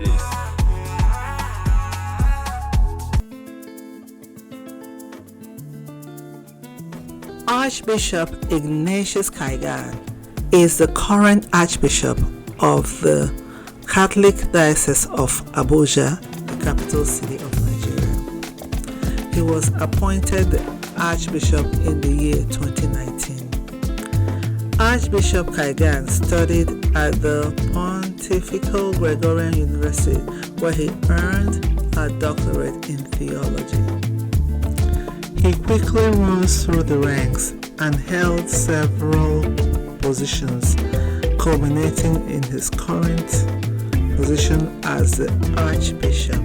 nowadays. Archbishop Ignatious Kaigama is the current Archbishop of the Catholic Diocese of Abuja, the capital city of Nigeria. He was appointed the Archbishop in the year 2019. Archbishop Kaigama studied at the Pontifical Gregorian University, where he earned a doctorate in theology. He quickly rose through the ranks and held several positions, culminating in his current position as the Archbishop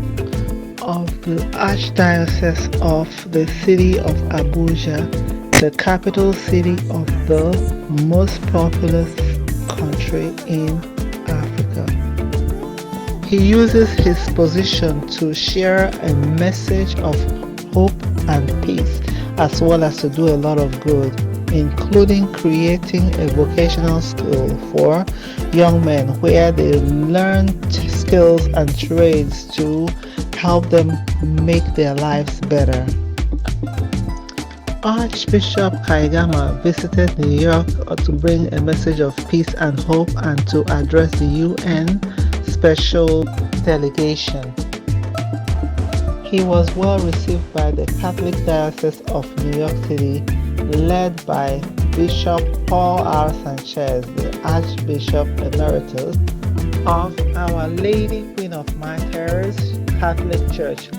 of the Archdiocese of the city of Abuja, the capital city of the most populous country in Africa. He uses his position to share a message of hope and peace, as well as to do a lot of good, including creating a vocational school for young men where they learn skills and trades to help them make their lives better. Archbishop Kaigama visited New York to bring a message of peace and hope and to address the UN special delegation. He was well received by the Catholic Diocese of New York City, led by Bishop Paul R. Sanchez, the Archbishop Emeritus of Our Lady Queen of Martyrs Catholic Church.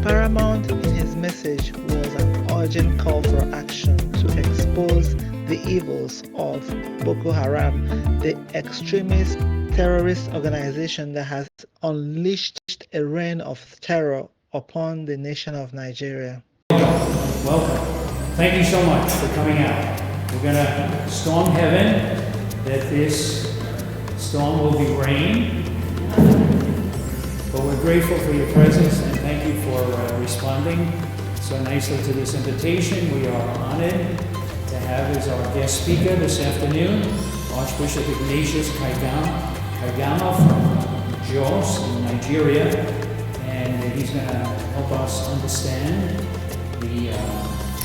Paramount in his message was an urgent call for action to expose the evils of Boko Haram, the extremist terrorist organization that has unleashed a reign of terror upon the nation of Nigeria. Welcome. Thank you so much for coming out. We're going to storm heaven that this storm will be rain. But we're grateful for your presence and thank you for responding so nicely to this invitation. We are honored to have as our guest speaker this afternoon Archbishop Ignatious Kaigama from Jos in Nigeria, and he's going to help us understand the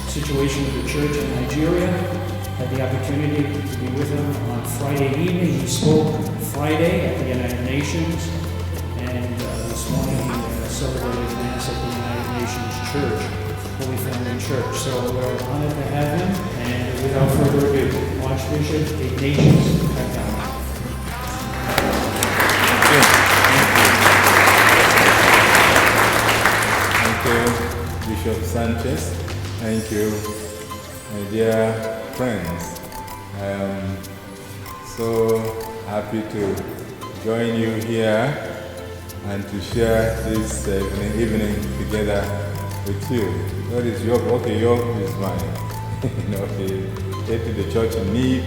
situation of the church in Nigeria. Had the opportunity to be with him on Friday evening. He spoke Friday at the United Nations, and this morning he celebrated Mass at the United Nations Church, Holy Family Church. So we're honored to have him, and without further ado, Archbishop Ignatious Kaigama. Thank you, Bishop Sanchez. Thank you, my dear friends. I am so happy to join you here and to share this evening together with you. What is yoke? Okay, yoke is mine. We get to the church in need.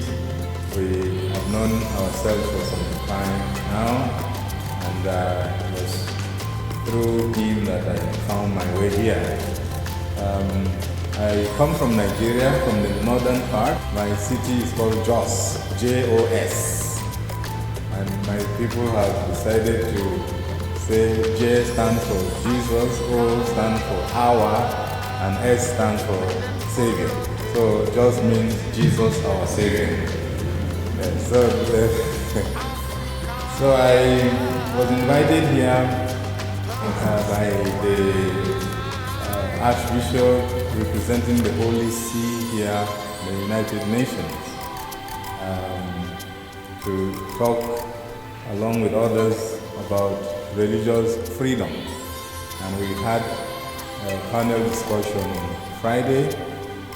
We have known ourselves for some time now, and it was through him that I found my way here. I come from Nigeria, from the northern part. My city is called Jos, J-O-S. And my people have decided to say J stands for Jesus, O stands for our, and S stands for Savior. So Jos means Jesus our Savior. So I was invited here by the Archbishop representing the Holy See here, the United Nations, to talk along with others about religious freedom. And we had a panel discussion on Friday,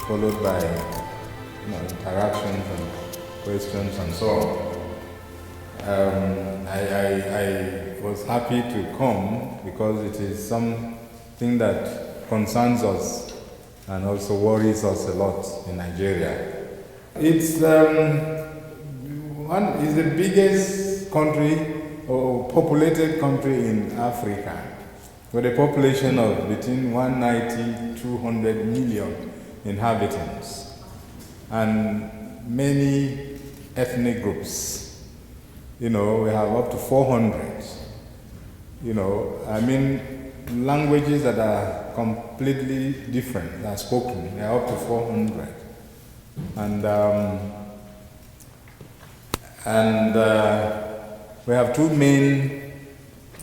followed by interactions and questions and so on. I was happy to come because it is something that concerns us and also worries us a lot in Nigeria. It's the biggest country or populated country in Africa, with a population of between 190 to 200 million inhabitants and many ethnic groups. We have up to 400. languages that are completely different are spoken. There are up to 400. And we have two main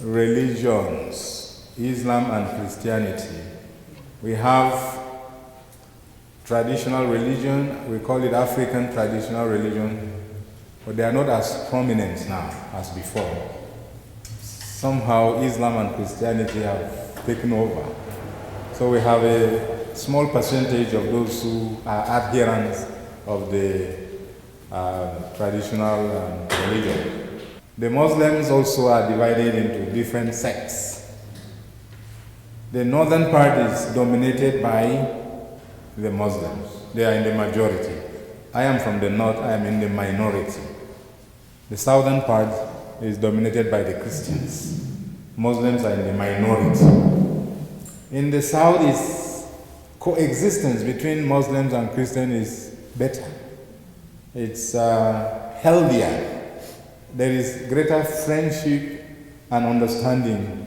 religions, Islam and Christianity. We have traditional religion, we call it African traditional religion, but they are not as prominent now as before. Somehow Islam and Christianity have taken over. So we have a small percentage of those who are adherents of the traditional religion. The Muslims also are divided into different sects. The northern part is dominated by the Muslims. They are in the majority. I am from the north, I am in the minority. The southern part is dominated by the Christians. Muslims are in the minority. In the south, is coexistence between Muslims and Christians is better. It's healthier. There is greater friendship and understanding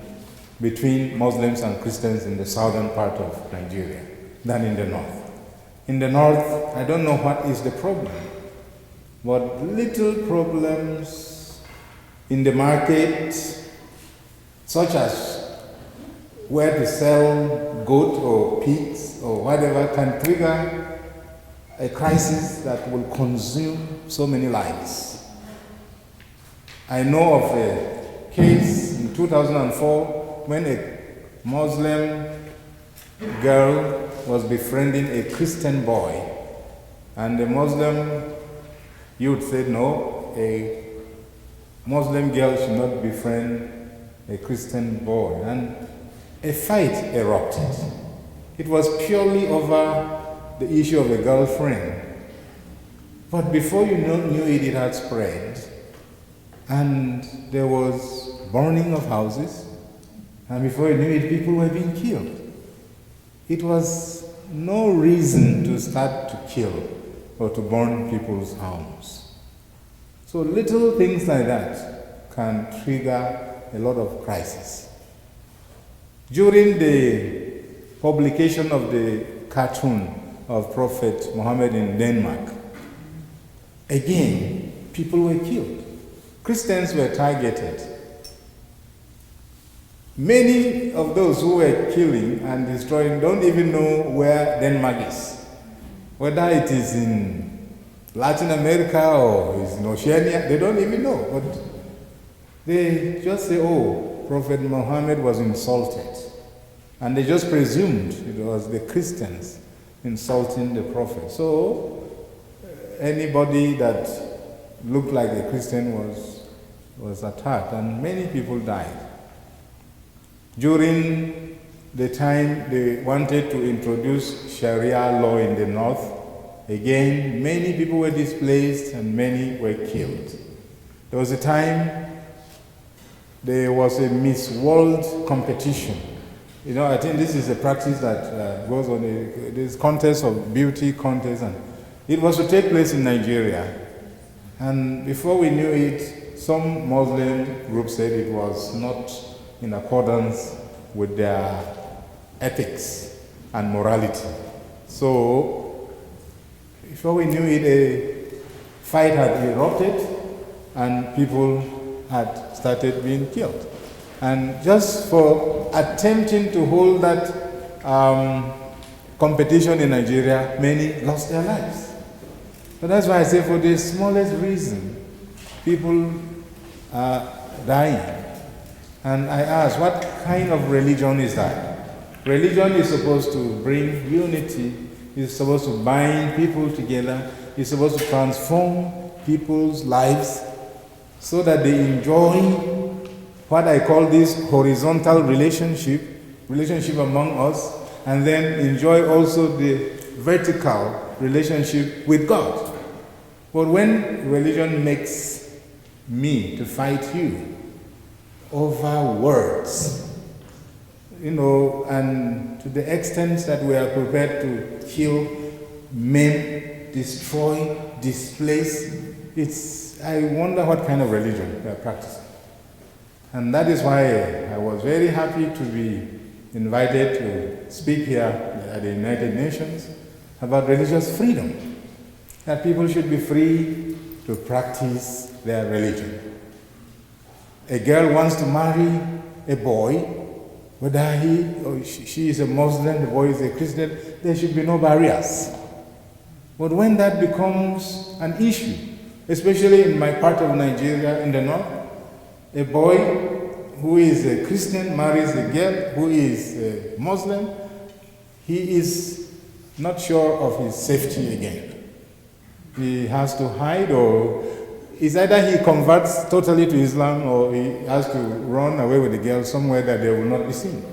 between Muslims and Christians in the southern part of Nigeria than in the north. In the north, I don't know what is the problem, but little problems in the market, such as where to sell goat or pigs or whatever, can trigger a crisis that will consume so many lives. I know of a case in 2004 when a Muslim girl was befriending a Christian boy, and the Muslim youth said, no, a Muslim girl should not befriend a Christian boy, and a fight erupted. It was purely over the issue of a girlfriend. But before you knew it, it had spread, and there was burning of houses, and before you knew it, people were being killed. It was no reason to start to kill or to burn people's homes. So little things like that can trigger a lot of crisis. During the publication of the cartoon of Prophet Muhammad in Denmark, again, people were killed. Christians were targeted. Many of those who were killing and destroying don't even know where Denmark is. Whether it is in Latin America or is in Oceania, they don't even know. But they just say, oh, Prophet Muhammad was insulted. And they just presumed it was the Christians insulting the Prophet. So anybody that looked like a Christian was attacked, and many people died. During the time they wanted to introduce Sharia law in the north, again, many people were displaced and many were killed. There was a time there was a Miss World competition. I think this is a practice that goes on, this contest of beauty contest, and it was to take place in Nigeria. And before we knew it, some Muslim group said it was not in accordance with their ethics and morality. So, before we knew it, a fight had erupted and people had started being killed. And just for attempting to hold that competition in Nigeria, many lost their lives. So that's why I say for the smallest reason, people are dying. And I ask, what kind of religion is that? Religion is supposed to bring unity, it's supposed to bind people together, it's supposed to transform people's lives so that they enjoy what I call this horizontal relationship among us, and then enjoy also the vertical relationship with God. But when religion makes me to fight you over words, and to the extent that we are prepared to kill, maim, destroy, displace, I wonder what kind of religion we are practicing. And that is why I was very happy to be invited to speak here at the United Nations about religious freedom, that people should be free to practice their religion. A girl wants to marry a boy, whether he or she is a Muslim, the boy is a Christian, there should be no barriers. But when that becomes an issue, especially in my part of Nigeria, in the north, a boy who is a Christian marries a girl who is a Muslim, he is not sure of his safety again. He has to hide, or it's either he converts totally to Islam or he has to run away with the girl somewhere that they will not be seen.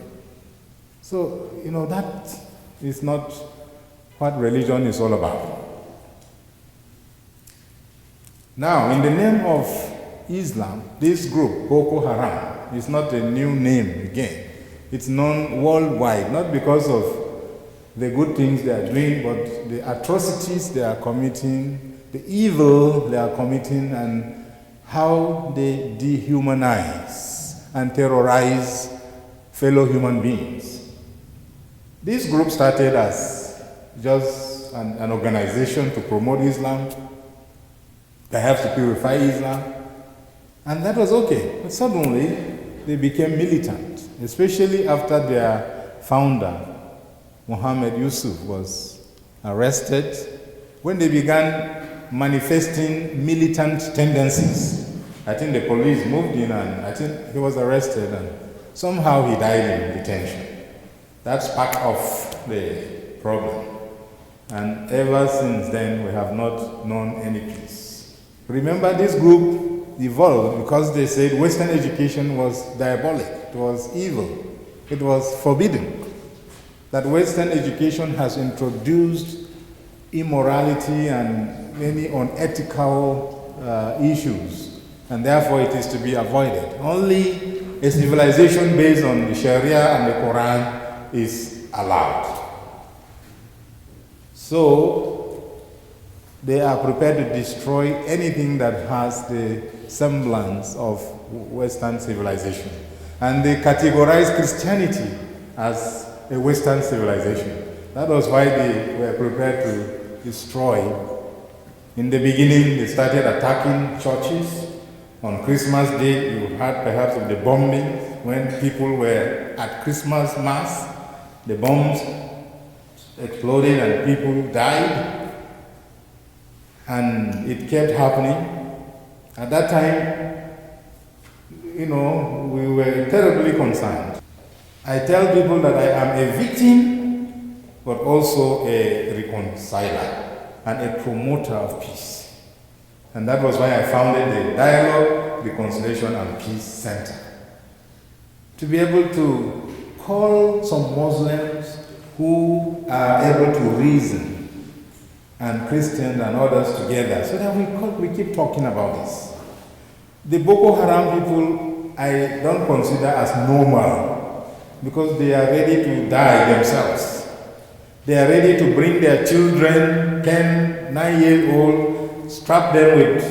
So, that is not what religion is all about. Now, in the name of Islam, this group, Boko Haram, is not a new name again. It's known worldwide, not because of the good things they are doing, but the atrocities they are committing, the evil they are committing, and how they dehumanize and terrorize fellow human beings. This group started as just an organization to promote Islam, perhaps to purify Islam, and that was okay. But suddenly, they became militant, especially after their founder, Muhammad Yusuf, was arrested, when they began manifesting militant tendencies. I think the police moved in, and I think he was arrested, and somehow he died in detention. That's part of the problem. And ever since then, we have not known any peace. Remember, this group evolved because they said Western education was diabolic, it was evil, it was forbidden. That Western education has introduced immorality and many unethical issues, and therefore it is to be avoided. Only a civilization based on the Sharia and the Quran is allowed. So they are prepared to destroy anything that has the semblance of Western civilization. And they categorize Christianity as a Western civilization. That was why they were prepared to destroy. In the beginning, they started attacking churches. On Christmas Day, you heard perhaps of the bombing when people were at Christmas Mass. The bombs exploded and people died. And it kept happening. At that time, we were terribly concerned. I tell people that I am a victim, but also a reconciler and a promoter of peace. And that was why I founded the Dialogue, Reconciliation and Peace Center. To be able to call some Muslims who are able to reason, and Christians and others together, so that we keep talking about this. The Boko Haram people, I don't consider as normal, because they are ready to die themselves. They are ready to bring their children, 10, 9-year-old, strap them with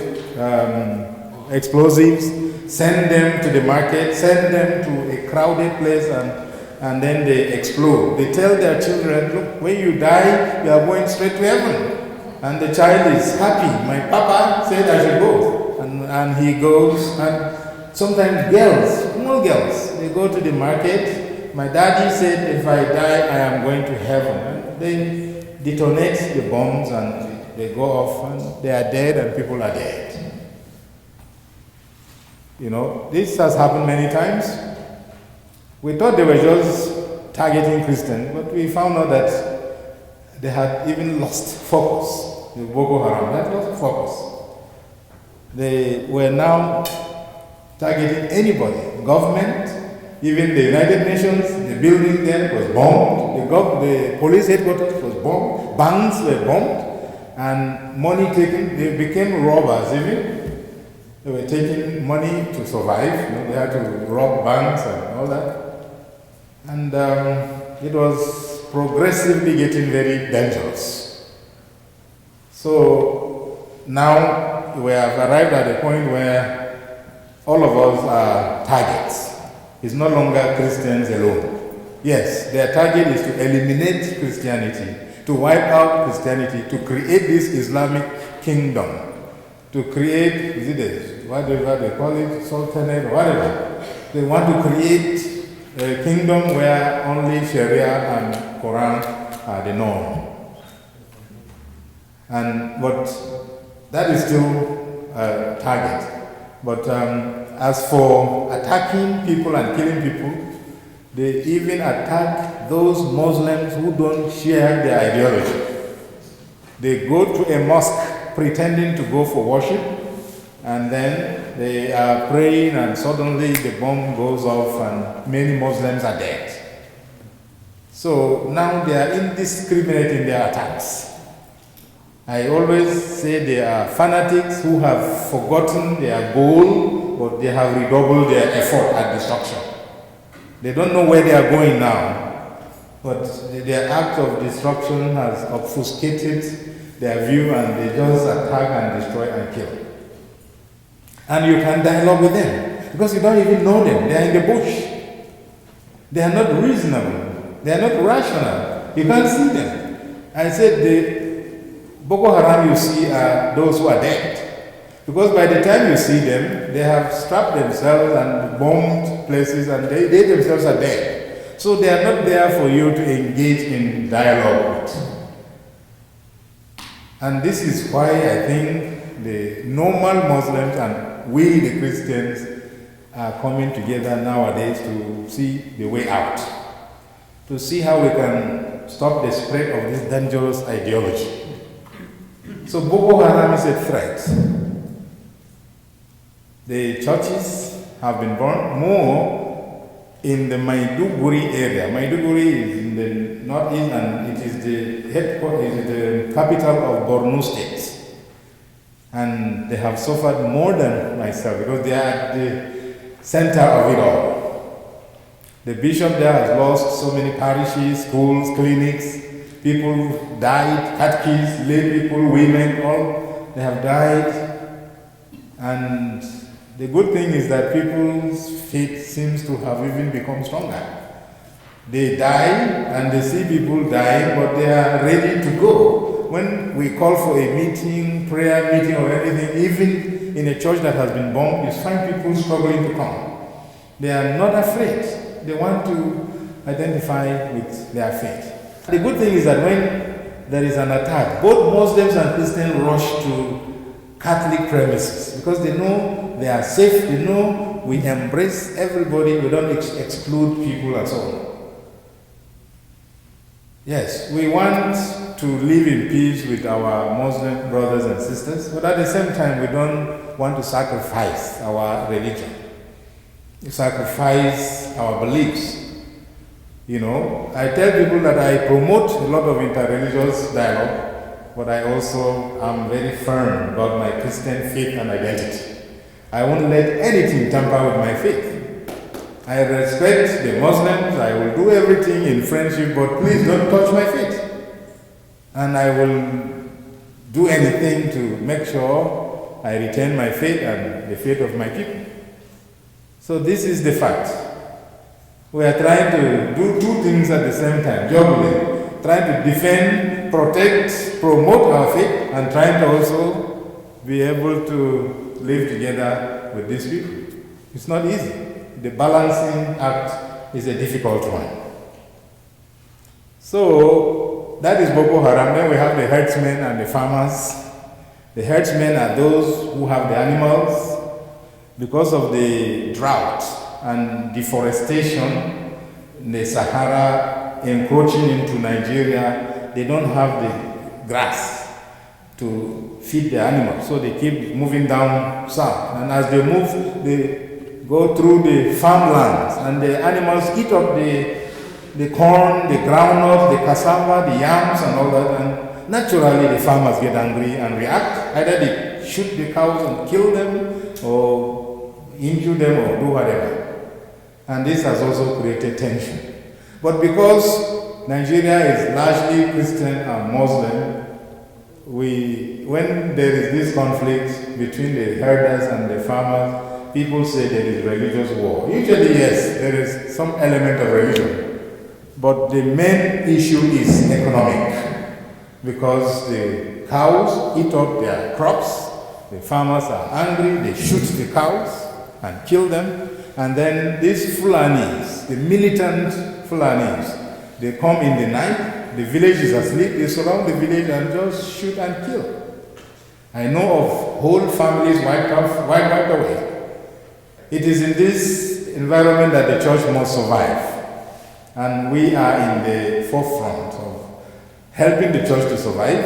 explosives, send them to the market, send them to a crowded place, and then they explode. They tell their children, look, when you die, you are going straight to heaven. And the child is happy. My papa said I should go. And he goes, and sometimes girls, small girls, they go to the market. My daddy said if I die, I am going to heaven. And they detonate the bombs and they go off and they are dead and people are dead. This has happened many times. We thought they were just targeting Christians, but we found out that they had even lost focus. The Boko Haram had lost focus. They were now targeting anybody, government, even the United Nations. The building there was bombed. The police headquarters was bombed. Banks were bombed, and money taken. They became robbers. Even they were taking money to survive. They had to rob banks and all that, and it was progressively getting very dangerous. So now we have arrived at a point where all of us are targets. It's no longer Christians alone. Yes, their target is to eliminate Christianity, to wipe out Christianity, to create this Islamic kingdom, to create, is it a, whatever they call it, sultanate, or whatever. They want to create a kingdom where only Sharia and Quran are the norm. But that is still a target. But as for attacking people and killing people, they even attack those Muslims who don't share their ideology. They go to a mosque pretending to go for worship, and then they are praying, and suddenly the bomb goes off and many Muslims are dead. So now they are indiscriminate in their attacks. I always say they are fanatics who have forgotten their goal, but they have redoubled their effort at destruction. They don't know where they are going now, but their act of destruction has obfuscated their view, and they just attack and destroy and kill. And you can dialogue with them because you don't even know them. They are in the bush. They are not reasonable. They are not rational. You can't see them. I said the Boko Haram you see are those who are dead. Because by the time you see them, they have strapped themselves and bombed places, and they themselves are dead. So they are not there for you to engage in dialogue with. And this is why I think the normal Muslims and we the Christians are coming together nowadays to see the way out, to see how we can stop the spread of this dangerous ideology. So Boko Haram is a threat. The churches have been burned more in the Maiduguri area. Maiduguri is in the northeast, and it is the headquarters, it is the capital of Borno State. And they have suffered more than myself because they are at the center of it all. The bishop there has lost so many parishes, schools, clinics. People died, catechists, lay people, women, all, they have died. And the good thing is that people's faith seems to have even become stronger. They die and they see people dying, but they are ready to go. When we call for a meeting, prayer meeting or anything, even in a church that has been bombed, you find people struggling to come. They are not afraid. They want to identify with their faith. The good thing is that when there is an attack, both Muslims and Christians rush to Catholic premises because they know they are safe, they know we embrace everybody, we don't exclude people and so on. Yes, we want to live in peace with our Muslim brothers and sisters, but at the same time we don't want to sacrifice our religion, sacrifice our beliefs. You know, I tell people that I promote a lot of interreligious dialogue, but I also am very firm about my Christian faith and identity. I won't let anything tamper with my faith. I respect the Muslims, I will do everything in friendship, but please don't touch my faith. And I will do anything to make sure I retain my faith and the faith of my people. So this is the fact. We are trying to do two things at the same time, juggling, trying to defend, protect, promote our faith, and trying to also be able to live together with these people. It's not easy. The balancing act is a difficult one. So that is Boko Haram. Then we have the herdsmen and the farmers. The herdsmen are those who have the animals. Because of the drought and deforestation, the Sahara encroaching into Nigeria, they don't have the grass to feed the animals, so they keep moving down south. And as they move, they go through the farmlands, and the animals eat up the corn, the groundnut, the cassava, the yams, and all that. And naturally, the farmers get angry and react. Either they shoot the cows and kill them, or injure them, or do whatever. And this has also created tension. But because Nigeria is largely Christian and Muslim, when there is this conflict between the herders and the farmers, people say there is religious war. Usually, yes, there is some element of religion, but the main issue is economic, because the cows eat up their crops, the farmers are angry, they shoot the cows and kill them, and then these Fulanis, the militant Fulanis, they come in the night, the village is asleep, they surround the village and just shoot and kill. I know of whole families wiped away. It is in this environment that the church must survive. And we are in the forefront of helping the church to survive.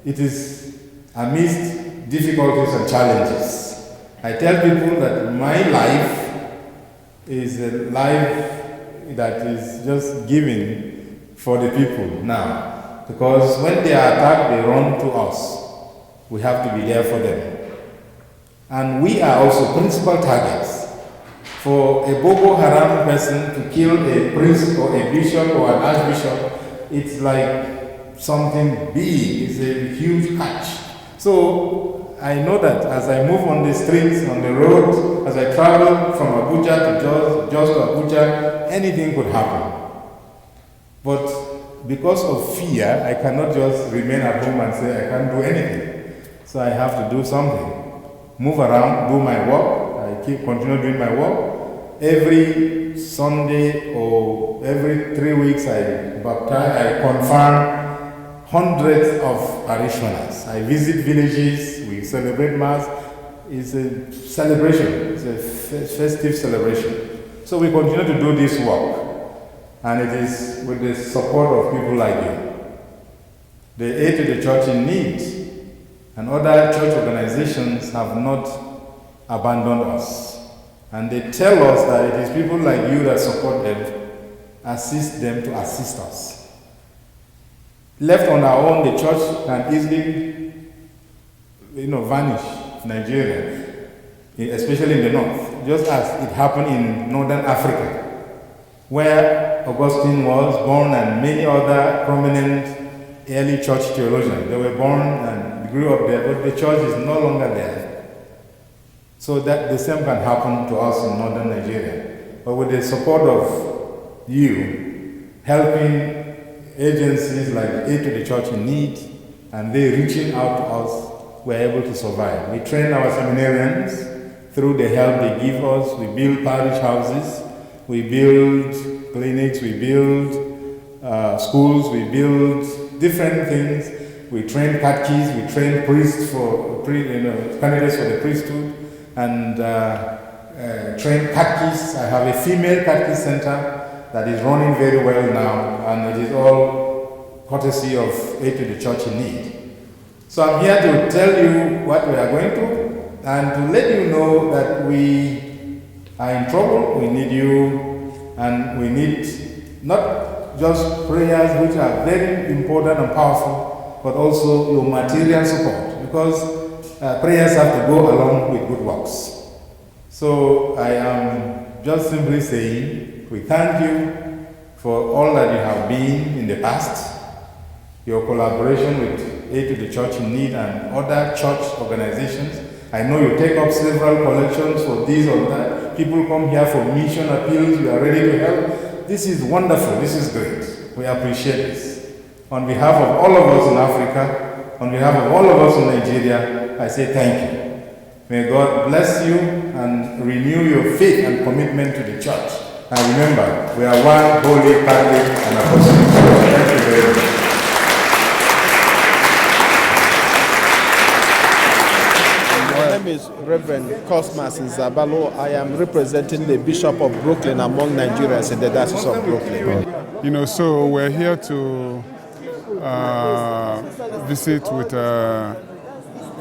It is amidst difficulties and challenges. I tell people that my life is a life that is just given for the people now. Because when they are attacked, they run to us. We have to be there for them. And we are also principal targets. For a Boko Haram person to kill a priest or a bishop or an archbishop, it's like something big, it's a huge catch. So I know that as I move on the streets, on the road, as I travel from Abuja to Jos to Abuja, anything could happen. But because of fear, I cannot just remain at home and say I can't do anything. So I have to do something. Move around, do my work. I continue doing my work. Every Sunday or every 3 weeks I baptize, I confirm hundreds of parishioners. I visit villages, we celebrate Mass. It's a celebration, it's a festive celebration. So we continue to do this work. And it is with the support of people like you. The aid to the church in need and other church organizations have not abandoned us. And they tell us that it is people like you that support them, assist them to assist us. Left on our own, the church can easily vanish Nigeria, especially in the north, just as it happened in northern Africa, where Augustine was born and many other prominent early church theologians. They were born and grew up there, but the church is no longer there. So that the same can happen to us in northern Nigeria. But with the support of you, helping agencies like Aid to the Church in Need, and they reaching out to us, we're able to survive. We train our seminarians through the help they give us. We build parish houses, we build clinics, we build schools, we build different things. We train catechists, we train priests for candidates for the priesthood, and train catechists. I have a female catechist center that is running very well now, and it is all courtesy of Aid to the Church in Need. So I'm here to tell you what we are going through and to let you know that we are in trouble. We need you, and we need not just prayers, which are very important and powerful, but also your material support, because prayers have to go along with good works. So I am just simply saying, we thank you for all that you have been in the past, your collaboration with Aid to the Church in Need and other church organizations. I know you take up several collections for this or that. People come here for mission appeals, we are ready to help. This is wonderful, this is great. We appreciate this. On behalf of all of us in Africa, on behalf of all of us in Nigeria, I say thank you. May God bless you and renew your faith and commitment to the church. And remember, we are one holy, Catholic, and apostolic church. Thank you very much. My name is Reverend Cosmas Nzabalo. I am representing the Bishop of Brooklyn among Nigerians in the Diocese of Brooklyn. So we're here to visit with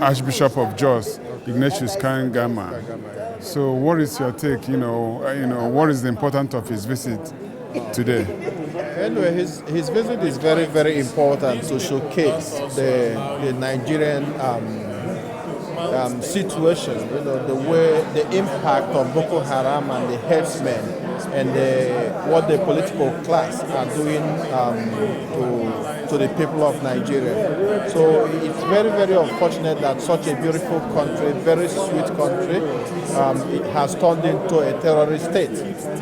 Archbishop of Jos, Ignatious Kaigama. So what is your take, what is the importance of his visit today? Anyway, his visit is very, very important to showcase the Nigerian situation, the impact of Boko Haram and the headsmen and what the political class are doing to to the people of Nigeria. So it's very, very unfortunate that such a beautiful country, very sweet country, it has turned into a terrorist state.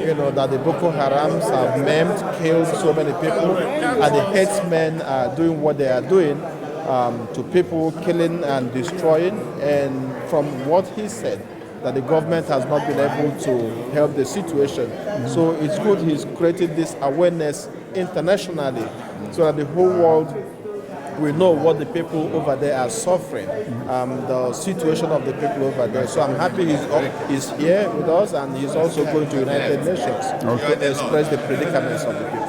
You know, that the Boko Harams have maimed, killed so many people, and the headsmen are doing what they are doing to people, killing and destroying. And from what he said, that the government has not been able to help the situation. So it's good he's created this awareness internationally so that the whole world will know what the people over there are suffering, the situation of the people over there. So I'm happy he's here with us, and he's also going to United Nations to express the predicaments of the people.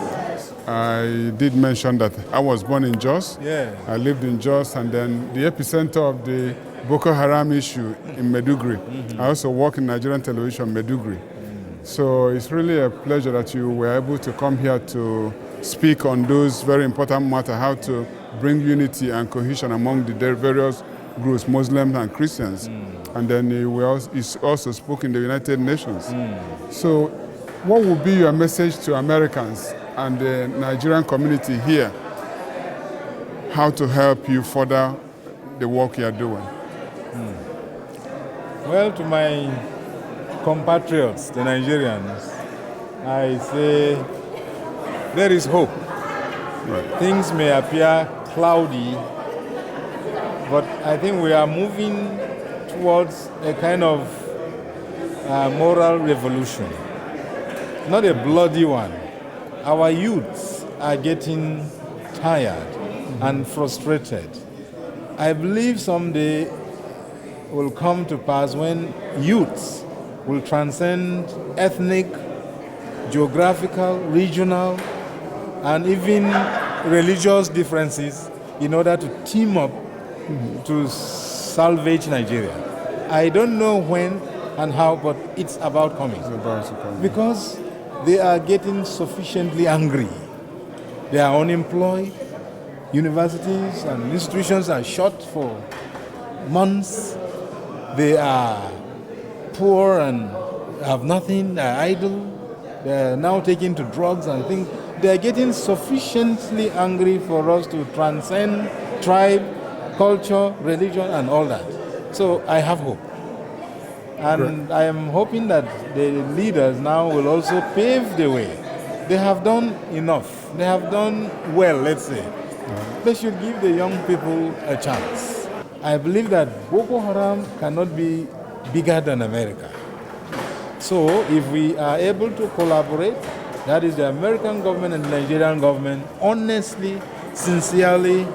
I did mention that I was born in Jos. Yeah. I lived in Jos, and then the epicenter of the Boko Haram issue in Maiduguri. I also work in Nigerian television, Maiduguri. So it's really a pleasure that you were able to come here to speak on those very important matters, how to bring unity and cohesion among the various groups, Muslims and Christians. And then he also spoke in the United Nations. So what would be your message to Americans and the Nigerian community here, how to help you further the work you are doing? Well, to my compatriots, the Nigerians, I say there is hope. Right. Things may appear cloudy, but I think we are moving towards a kind of moral revolution, not a bloody one. Our youths are getting tired and frustrated. I believe someday will come to pass when youths will transcend ethnic, geographical, regional, and even religious differences in order to team up to salvage Nigeria. I don't know when and how, but it's about coming. Because they are getting sufficiently angry. They are unemployed. Universities and institutions are shut for months. They are poor and have nothing, are idle. They are now taking to drugs and things. They are getting sufficiently angry for us to transcend tribe, culture, religion, and all that. So I have hope. And I am hoping that the leaders now will also pave the way. They have done enough. They have done well, let's say. They should give the young people a chance. I believe that Boko Haram cannot be bigger than America. So if we are able to collaborate, that is the American government and the Nigerian government, honestly, sincerely,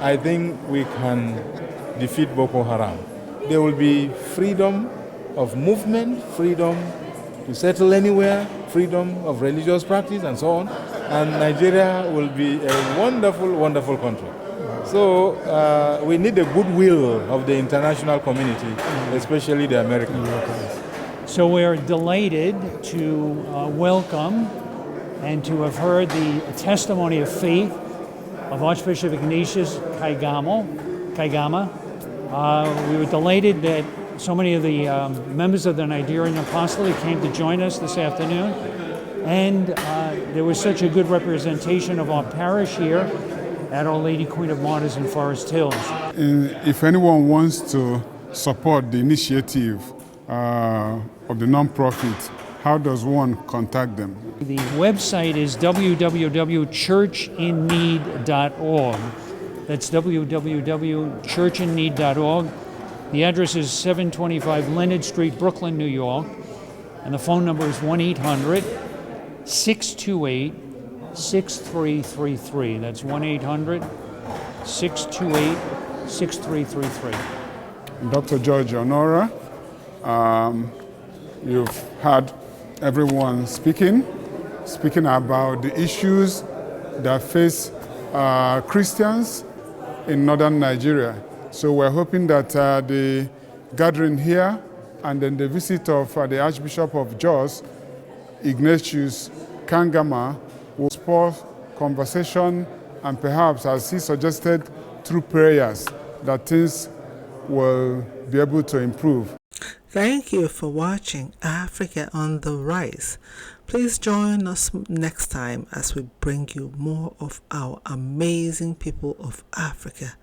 I think we can defeat Boko Haram. There will be freedom of movement, freedom to settle anywhere, freedom of religious practice, and so on. And Nigeria will be a wonderful, wonderful country. So we need the goodwill of the international community, especially the Americans. So we're delighted to welcome and to have heard the testimony of faith of Archbishop Ignatious Kaigama. We were delighted that so many of the members of the Nigerian Apostolate came to join us this afternoon. And there was such a good representation of our parish here at Our Lady Queen of Martyrs in Forest Hills. If anyone wants to support the initiative of the non-profit, how does one contact them? The website is www.churchinneed.org. That's www.churchinneed.org. The address is 725 Leonard Street, Brooklyn, New York. And the phone number is 1-800-628-6333. That's 1-800-628-6333. Dr. George Honora, you've had everyone speaking about the issues that face Christians in northern Nigeria. So we're hoping that the gathering here and then the visit of the Archbishop of Jos, Ignatious Kaigama, will spur conversation and perhaps, as he suggested, through prayers, that things will be able to improve. Thank you for watching Africa on the Rise. Please join us next time as we bring you more of our amazing people of Africa.